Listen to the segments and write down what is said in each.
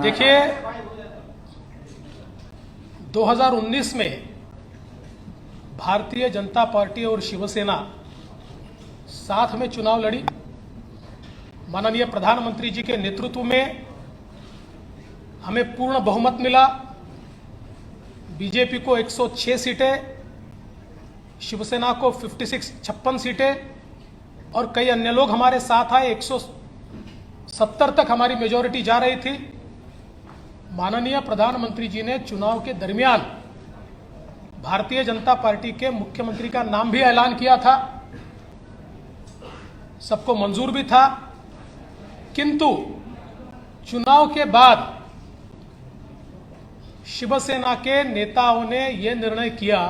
देखिए 2019 में भारतीय जनता पार्टी और शिवसेना साथ में चुनाव लड़ी। माननीय प्रधानमंत्री जी के नेतृत्व में हमें पूर्ण बहुमत मिला। बीजेपी को 106 सीटें, शिवसेना को 56 सीटें और कई अन्य लोग हमारे साथ आए। 170 तक हमारी मेजॉरिटी जा रही थी। माननीय प्रधानमंत्री जी ने चुनाव के दरमियान भारतीय जनता पार्टी के मुख्यमंत्री का नाम भी ऐलान किया था, सबको मंजूर भी था। किंतु चुनाव के बाद शिवसेना के नेताओं ने यह निर्णय किया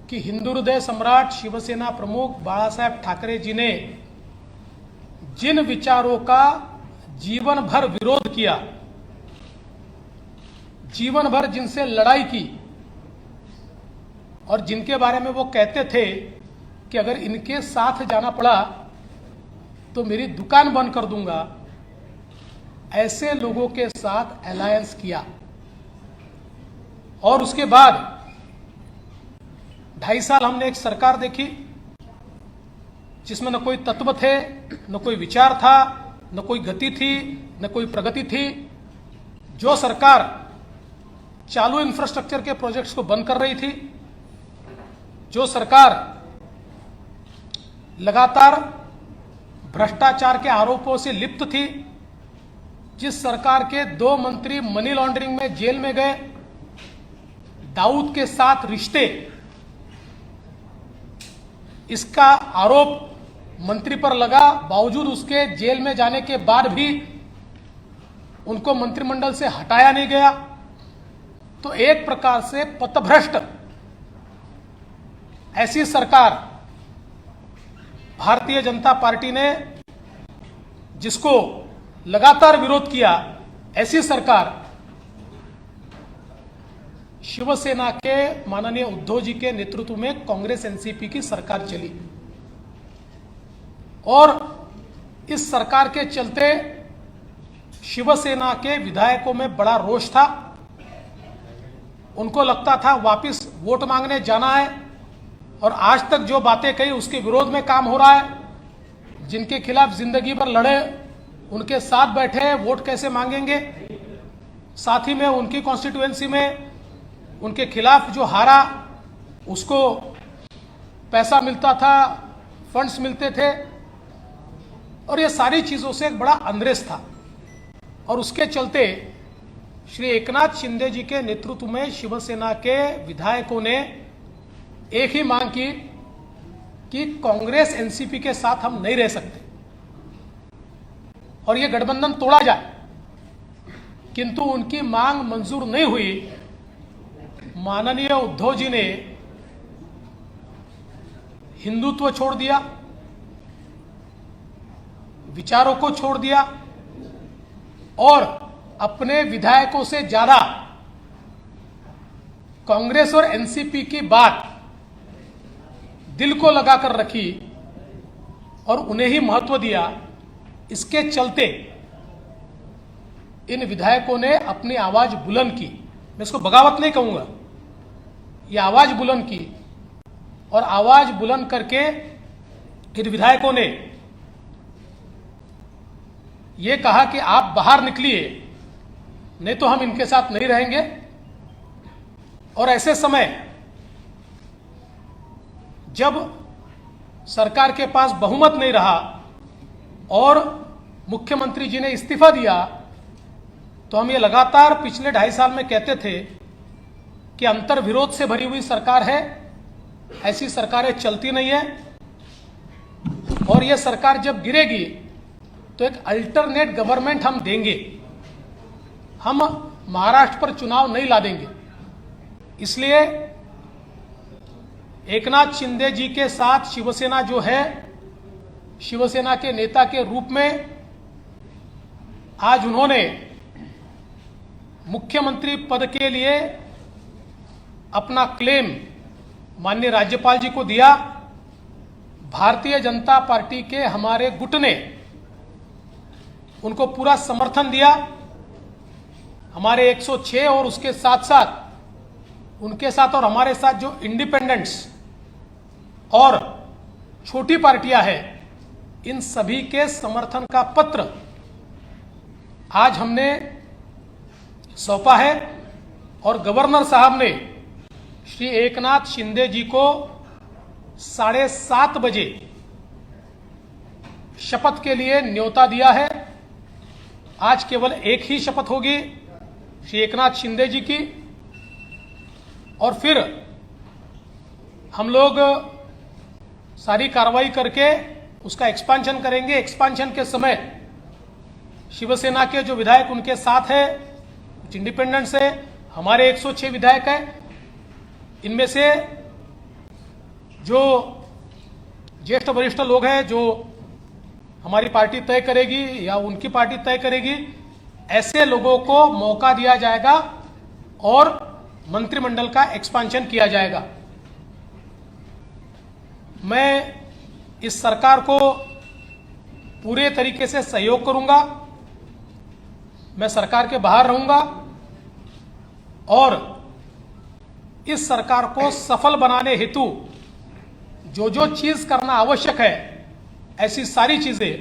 कि हिंदू हृदय सम्राट शिवसेना प्रमुख बाला साहेब ठाकरे जी ने जिन विचारों का जीवन भर विरोध किया, जीवन भर जिनसे लड़ाई की और जिनके बारे में वो कहते थे कि अगर इनके साथ जाना पड़ा तो मेरी दुकान बंद कर दूंगा, ऐसे लोगों के साथ अलायंस किया। और उसके बाद 2.5 साल हमने एक सरकार देखी जिसमें न कोई तत्व थे, न कोई विचार था, न कोई गति थी, न कोई प्रगति थी। जो सरकार चालू इंफ्रास्ट्रक्चर के प्रोजेक्ट्स को बंद कर रही थी, जो सरकार लगातार भ्रष्टाचार के आरोपों से लिप्त थी, जिस सरकार के 2 मंत्री मनी लॉन्ड्रिंग में जेल में गए, दाऊद के साथ रिश्ते, इसका आरोप मंत्री पर लगा, बावजूद उसके जेल में जाने के बाद भी उनको मंत्रिमंडल से हटाया नहीं गया। तो एक प्रकार से पथभ्रष्ट ऐसी सरकार भारतीय जनता पार्टी ने, जिसको लगातार विरोध किया, ऐसी सरकार शिवसेना के माननीय उद्धव जी के नेतृत्व में कांग्रेस एनसीपी की सरकार चली। और इस सरकार के चलते शिवसेना के विधायकों में बड़ा रोष था। उनको लगता था वापस वोट मांगने जाना है, और आज तक जो बातें कही उसके विरोध में काम हो रहा है। जिनके खिलाफ जिंदगी भर लड़े उनके साथ बैठे, वोट कैसे मांगेंगे। साथ ही में उनकी कॉन्स्टिट्यूएंसी में उनके खिलाफ जो हारा उसको पैसा मिलता था, फंड्स मिलते थे, और ये सारी चीजों से एक बड़ा अंद्रेस था। और उसके चलते श्री एकनाथ शिंदे जी के नेतृत्व में शिवसेना के विधायकों ने एक ही मांग की कि कांग्रेस एनसीपी के साथ हम नहीं रह सकते और ये गठबंधन तोड़ा जाए। किंतु उनकी मांग मंजूर नहीं हुई। माननीय उद्धव जी ने हिंदुत्व छोड़ दिया, विचारों को छोड़ दिया, और अपने विधायकों से ज्यादा कांग्रेस और एनसीपी की बात दिल को लगाकर रखी और उन्हें ही महत्व दिया। इसके चलते इन विधायकों ने अपनी आवाज बुलंद की। मैं इसको बगावत नहीं कहूंगा, ये आवाज बुलंद की, और आवाज बुलंद करके इन विधायकों ने ये कहा कि आप बाहर निकलिए, नहीं तो हम इनके साथ नहीं रहेंगे। और ऐसे समय जब सरकार के पास बहुमत नहीं रहा और मुख्यमंत्री जी ने इस्तीफा दिया, तो हम ये लगातार पिछले 2.5 साल में कहते थे कि अंतर विरोध से भरी हुई सरकार है, ऐसी सरकारें चलती नहीं है, और ये सरकार जब गिरेगी तो एक अल्टरनेट गवर्नमेंट हम देंगे, हम महाराष्ट्र पर चुनाव नहीं ला देंगे। इसलिए एकनाथ शिंदे जी के साथ शिवसेना जो है, शिवसेना के नेता के रूप में आज उन्होंने मुख्यमंत्री पद के लिए अपना क्लेम माननीय राज्यपाल जी को दिया। भारतीय जनता पार्टी के हमारे गुट ने उनको पूरा समर्थन दिया। हमारे 106 और उसके साथ साथ उनके साथ और हमारे साथ जो इंडिपेंडेंट्स और छोटी पार्टियां हैं, इन सभी के समर्थन का पत्र आज हमने सौंपा है और गवर्नर साहब ने श्री एकनाथ शिंदे जी को 7:30 बजे शपथ के लिए न्योता दिया है। आज केवल एक ही शपथ होगी श्री एकनाथ शिंदे जी की, और फिर हम लोग सारी कार्रवाई करके उसका एक्सपांशन करेंगे। एक्सपांशन के समय शिवसेना के जो विधायक उनके साथ है, कुछ इंडिपेंडेंट्स है, हमारे 106 विधायक हैं। इनमें से जो ज्येष्ठ वरिष्ठ लोग हैं, जो हमारी पार्टी तय करेगी या उनकी पार्टी तय करेगी, ऐसे लोगों को मौका दिया जाएगा और मंत्रिमंडल का एक्सपांशन किया जाएगा। मैं इस सरकार को पूरे तरीके से सहयोग करूंगा। मैं सरकार के बाहर रहूंगा और इस सरकार को सफल बनाने हेतु जो जो चीज करना आवश्यक है, ऐसी सारी चीजें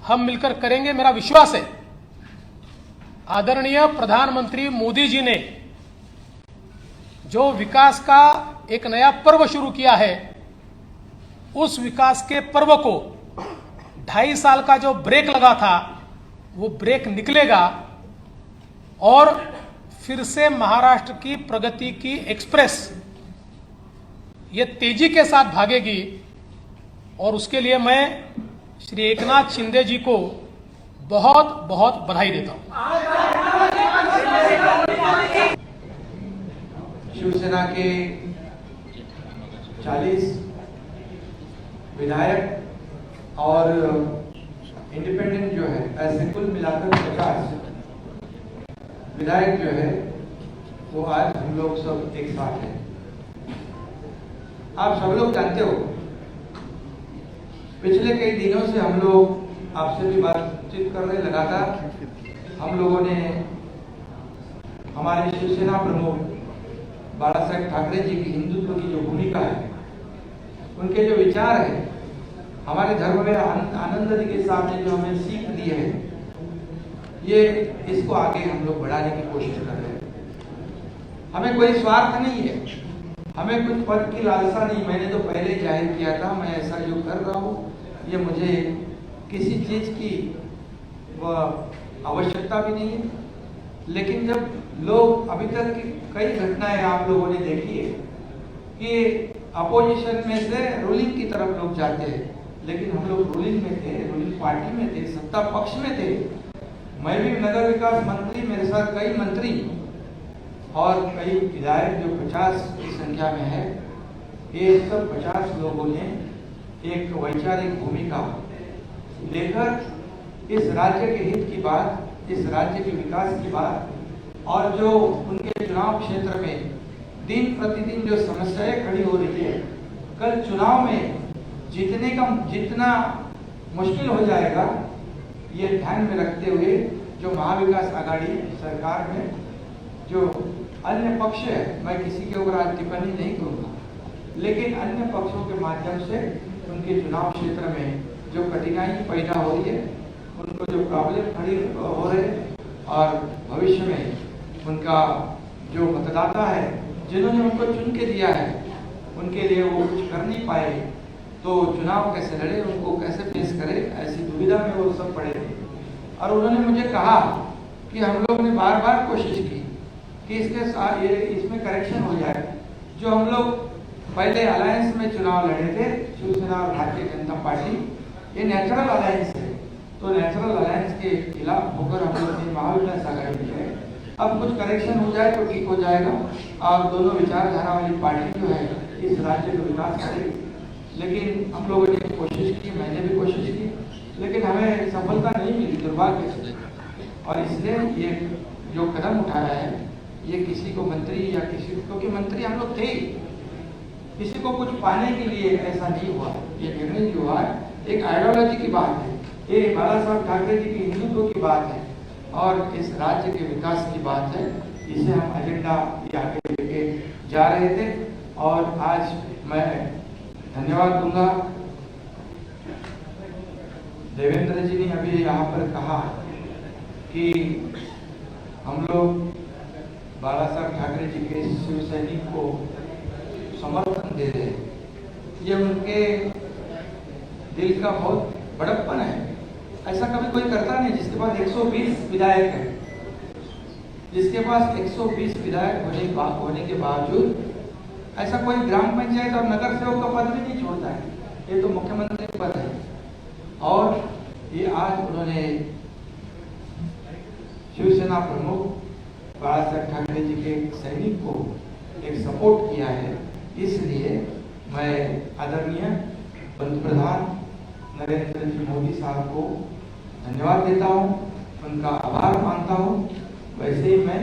हम मिलकर करेंगे। मेरा विश्वास है आदरणीय प्रधानमंत्री मोदी जी ने जो विकास का एक नया पर्व शुरू किया है, उस विकास के पर्व को 2.5 साल का जो ब्रेक लगा था, वो ब्रेक निकलेगा और फिर से महाराष्ट्र की प्रगति की एक्सप्रेस ये तेजी के साथ भागेगी। और उसके लिए मैं श्री एकनाथ शिंदे जी को बहुत बहुत बधाई देता हूं। शिवसेना के 40 विधायक और इंडिपेंडेंट जो है, ऐसे कुल मिलाकर 50 विधायक जो है, वो आज हम लोग सब एक साथ हैं। आप सब लोग जानते हो, पिछले कई दिनों से हम लोग आपसे भी बातचीत कर रहे लगातार। हम लोगों ने हमारे शिवसेना प्रमुख बाला साहेब ठाकरे जी की हिंदुत्व की जो भूमिका है, उनके जो विचार है, हमारे धर्म में आनंद के सामने जो हमें सीख दी है, ये इसको आगे हम लोग बढ़ाने की कोशिश कर रहे हैं। हमें कोई स्वार्थ नहीं है, हमें कुछ पद की लालसा नहीं। मैंने तो पहले जाहिर किया था, मैं ऐसा जो कर रहा हूँ, ये मुझे किसी चीज की आवश्यकता भी नहीं है। लेकिन जब लोग अभी तक की कई घटनाएं आप लोगों ने देखी है कि अपोजिशन में से रूलिंग की तरफ लोग जाते हैं, लेकिन हम लोग रूलिंग में थे, रूलिंग पार्टी में थे, सत्ता पक्ष में थे। मैं भी नगर विकास मंत्री, मेरे साथ कई मंत्री और कई विधायक जो 50 की संख्या में है, ये सब 50 लोगों ने एक वैचारिक भूमिका लेकर इस राज्य के हित की बात, इस राज्य के विकास की बात, और जो उनके चुनाव क्षेत्र में दिन प्रतिदिन जो समस्याएं खड़ी हो रही है, कल चुनाव में जितना मुश्किल हो जाएगा, ये ध्यान में रखते हुए जो महाविकास आघाड़ी सरकार में जो अन्य पक्ष है, मैं किसी के ऊपर आज टिप्पणी नहीं करूंगा, लेकिन अन्य पक्षों के माध्यम से उनके चुनाव क्षेत्र में जो कठिनाई पैदा हो रही है, उनको जो प्रॉब्लम खड़ी हो रहे हैं, और भविष्य में उनका जो मतदाता है, जिन्होंने उनको चुन के दिया है, उनके लिए वो कुछ कर नहीं पाए, तो चुनाव कैसे लड़े, उनको कैसे फेस करे, ऐसी दुविधा में वो सब पड़े थे। और उन्होंने मुझे कहा कि हम लोग ने बार बार कोशिश की कि इसके साथ ये इसमें करेक्शन हो जाए। जो हम लोग पहले अलायंस में चुनाव लड़े थे, शिवसेना और भारतीय जनता पार्टी, ये नेचुरल अलायंस है, तो नेचुरल अलायंस के खिलाफ होकर हम लोग ने महाविकास आघाड़ी की है। अब कुछ करेक्शन हो जाए तो ठीक हो जाएगा, और दोनों विचारधारा वाली पार्टी जो है इस राज्य का विकास करेगी। लेकिन हम लोगों ने कोशिश की, मैंने भी कोशिश की, लेकिन हमें सफलता नहीं मिली, दुर्भाग्य से। और इसलिए ये जो कदम उठाया है, ये किसी को मंत्री या किसी को, क्योंकि मंत्री हम लोग थे, किसी को कुछ पाने के लिए ऐसा नहीं हुआ। ये निर्णय जो हुआ है, एक आइडियोलॉजी की बात है। ये बाला साहब ठाकरे जी की हिंदुत्व मुद्दों की बात है और इस राज्य के विकास की बात है, इसे हम एजेंडा आगे लेके जा रहे थे। और आज मैं धन्यवाद दूंगा, देवेंद्र जी ने अभी यहाँ पर कहा कि हम लोग बाला साहब ठाकरे जी के शिव सैनिक को समर्थन दे रहे हैं। ये उनके दिल का बहुत बड़प्पन है। ऐसा कभी कोई करता नहीं जिसके पास 120 विधायक है, जिसके पास 120 विधायक होने के बावजूद ऐसा कोई ग्राम पंचायत और नगर सेवक का पद भी नहीं छोड़ता है। ये तो मुख्यमंत्री पद है और ये आज उन्होंने शिवसेना प्रमुख बाला साहब ठाकरे जी के सैनिक को एक सपोर्ट किया है। इसलिए मैं आदरणीय पंतप्रधान नरेंद्र जी मोदी साहब को धन्यवाद देता हूं, उनका आभार मानता हूं। वैसे ही मैं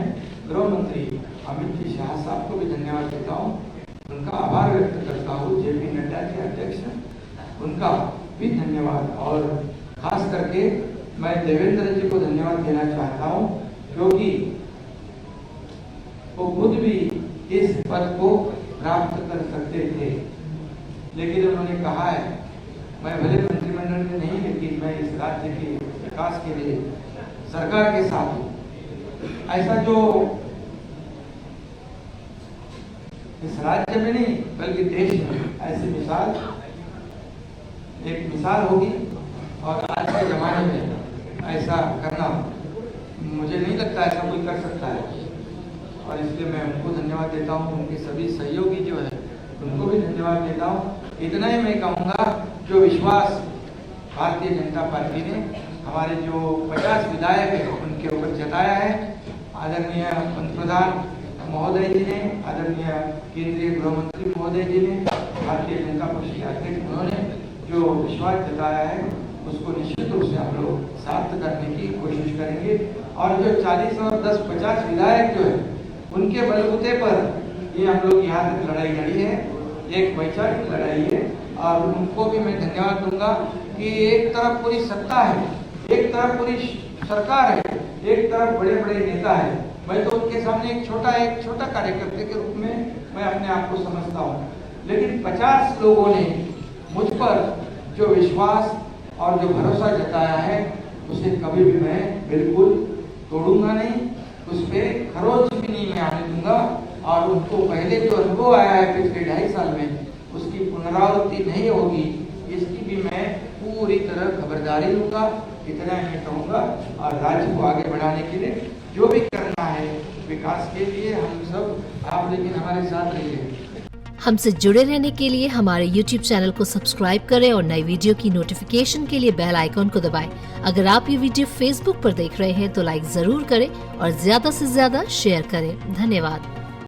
गृह मंत्री अमित जी शाह साहब को भी धन्यवाद देता हूं, उनका आभार व्यक्त करता हूं। जेपी नड्डा के अध्यक्ष, उनका भी धन्यवाद। और खास करके मैं देवेंद्र जी को धन्यवाद देना चाहता हूं, क्योंकि वो खुद भी इस पद को प्राप्त कर सकते थे, लेकिन उन्होंने कहा है मैं भले मंत्रिमंडल में नहीं, लेकिन मैं इस राज्य के विकास के लिए सरकार के साथ हूं। ऐसा जो इस राज्य में नहीं बल्कि देश में ऐसी मिसाल एक मिसाल होगी। और आज के जमाने में ऐसा करना मुझे नहीं लगता ऐसा कोई कर सकता है, और इसलिए मैं उनको धन्यवाद देता हूँ। उनके सभी सहयोगी जो है उनको भी धन्यवाद देता हूँ। इतना ही मैं कहूँगा, जो विश्वास भारतीय जनता पार्टी ने हमारे जो 50 विधायक हैं उनके ऊपर जताया है, आदरणीय पंतप्रधान महोदय जी ने, आदरणीय केंद्रीय गृह मंत्री महोदय जी ने, भारतीय जनता पार्टी के अध्यक्ष, उन्होंने जो विश्वास जताया है उसको निश्चित रूप से हम लोग सार्थ करने की कोशिश करेंगे। और जो 40 और 10-50 विधायक जो है उनके बलबूते पर ये हम लोग यहाँ तक लड़ाई लड़ी है, एक वैचारिक लड़ाई है। और उनको भी मैं धन्यवाद दूंगा कि एक तरफ पूरी सत्ता है, एक तरफ पूरी सरकार है, एक तरफ बड़े बड़े नेता है। मैं तो उनके सामने एक छोटा कार्यकर्ता के रूप में मैं अपने आप को समझता हूँ, लेकिन 50 लोगों ने मुझ पर जो विश्वास और जो भरोसा जताया है उसे कभी भी मैं बिल्कुल तोड़ूंगा नहीं, उस पर खरोच भी नहीं मैं आने दूंगा। और उनको पहले जो अनुभव आया है पिछले 2.5 साल में, उसकी पुनरावृत्ति नहीं होगी, इसकी भी मैं पूरी तरह खबरदारी लूंगा। इतना मैं कहूँगा। और राज्य को आगे बढ़ाने के लिए जो भी करना है विकास के लिए हम सब, आप लेकिन हमारे साथ रहिए। हमसे जुड़े रहने के लिए हमारे YouTube चैनल को सब्सक्राइब करें और नई वीडियो की नोटिफिकेशन के लिए बेल आइकॉन को दबाएं। अगर आप ये वीडियो Facebook पर देख रहे हैं तो लाइक जरूर करें और ज्यादा से ज्यादा शेयर करें। धन्यवाद।